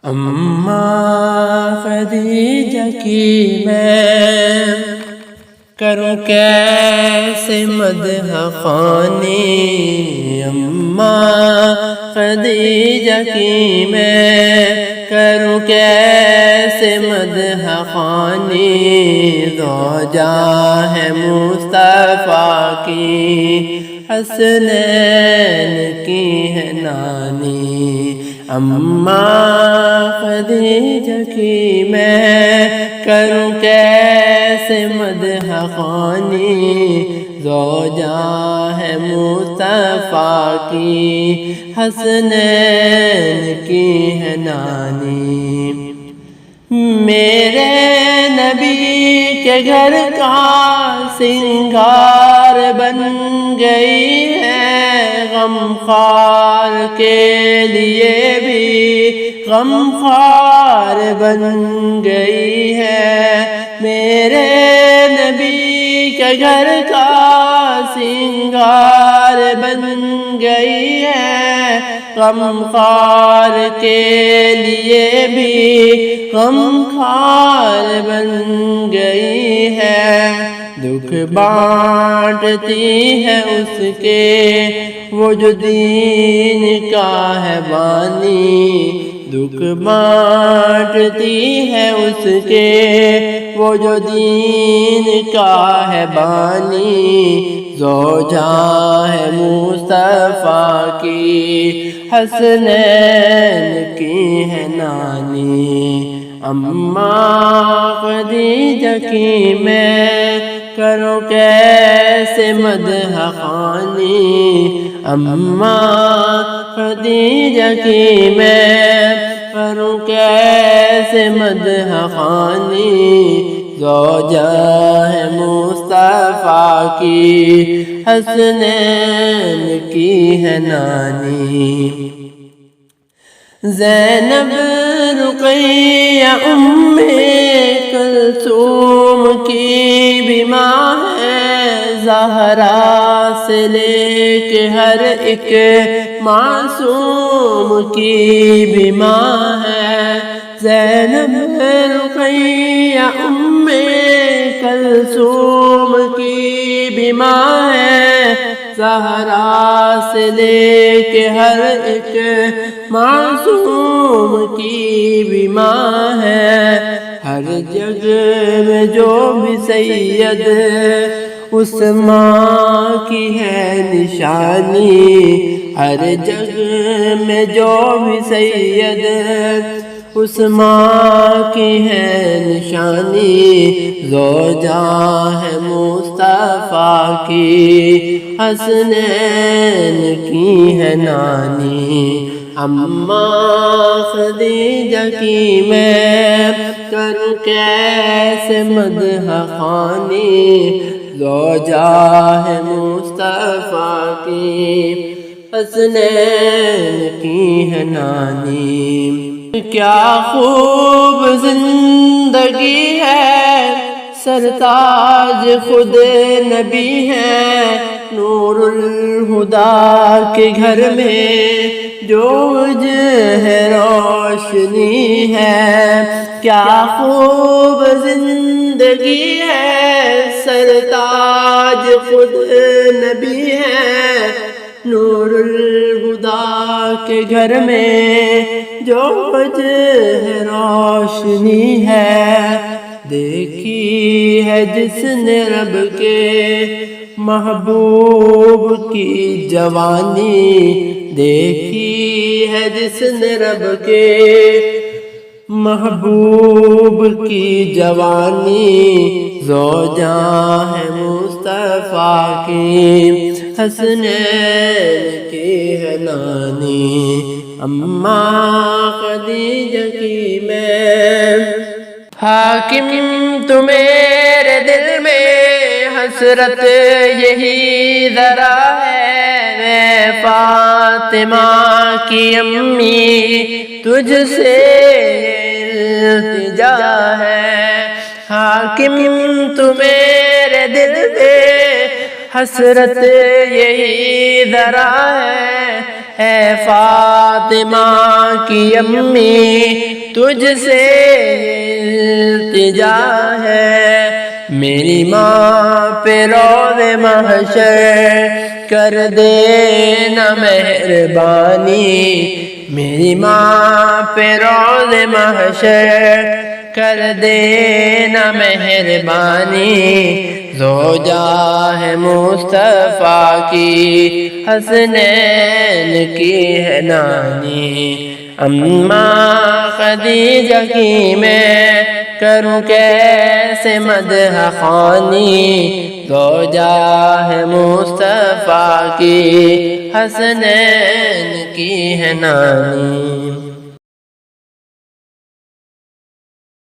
اماں خدیجہ کی میں کروں کیسے مدح خوانی، اماں خدیجہ کی میں کروں کیسے مدح خوانی، زوجہ ہے مصطفیٰ کی حسنین کی ہے نانی، اماں خدیجہ کی میں کروں کیسے مدح خوانی، زوجہ ہے مصطفیٰ کی حسنین کی ہے نانی، میرے نبی کے گھر کا سنگار بن گئی ہے، غمخوار کے لیے بھی غمخوار بن گئی ہے، میرے نبی کے گھر کا سنگار بن گئی ہے، غمخوار کے لیے بھی غمخوار بن گئی ہے، دکھ بانٹتی ہے اس کے وہ جو دین کا ہے بانی، دکھ بانٹتی ہے اس کے وہ جو دین کا ہے بانی، زوجہ ہے مصطفیٰ کی حسنین کی ہے نانی، اماں خدیجہ کی میں کروں کیسے مدح خوانی، اماں خدیجہ کی میں کروں کیسے مدح خوانی، زوجہ ہے مصطفیٰ کی حسنین کی ہے نانی، زینب رقیہ ام کلثوم کی بھی ماں ہے، زہرا سے لے کے ہر ایک معصوم کی بھی ماں ہے، زینب رقیہ ام کلثوم کی بھی ماں ہے، زہرا سے لے کے ہر ایک معصوم کی بھی ماں ہے، ہر جگ میں جو بھی سید اس ماں کی ہے نشانی، ہر جگ میں جو بھی سید اس ماں کی ہے نشانی، زوجہ ہے مصطفیٰ کی حسنین کی ہے نانی، اماں خدیجہ کی میں کروں کیسے مدح خوانی، زوجہ ہے مصطفیٰ کی حسنین کی ہے نانی، کیا خوب زندگی ہے، سرتاج خود نبی ہے، نور الہدیٰ کے گھر میں جو ہے روشنی ہے، کیا خوب زندگی ہے، سرتاج خود نبی ہے، نور الہدیٰ کے گھر میں جو ہے روشنی ہے، دیکھی ہے جس نے رب کے محبوب کی جوانی، دیکھی ہے جس نے رب کے محبوب کی جوانی، زوجہ ہے مصطفیٰ کی حسنین کی ہے نانی، اماں خدیجہ کی میں حاکم تو میرے دل میں حسرت یہی ذرا ہے، میں فاطمہ کی امی تجھ سے التجا ہے، حاکم تو میرے دل میں حسرت یہی ذرا ہے فاطمہ کی امی تجھ سے التجا ہے، میری ماں پہ روز محشر کر دینا مہربانی، میری ماں پہ روز محشر کر دینا مہربانی، زوجہ ہے مصطفیٰ کی حسنین کی ہے نانی، اماں خدیجہ کی میں کروں کیسے مدح خوانی، زوجہ ہے مصطفیٰ کی حسنین کی ہے نانی۔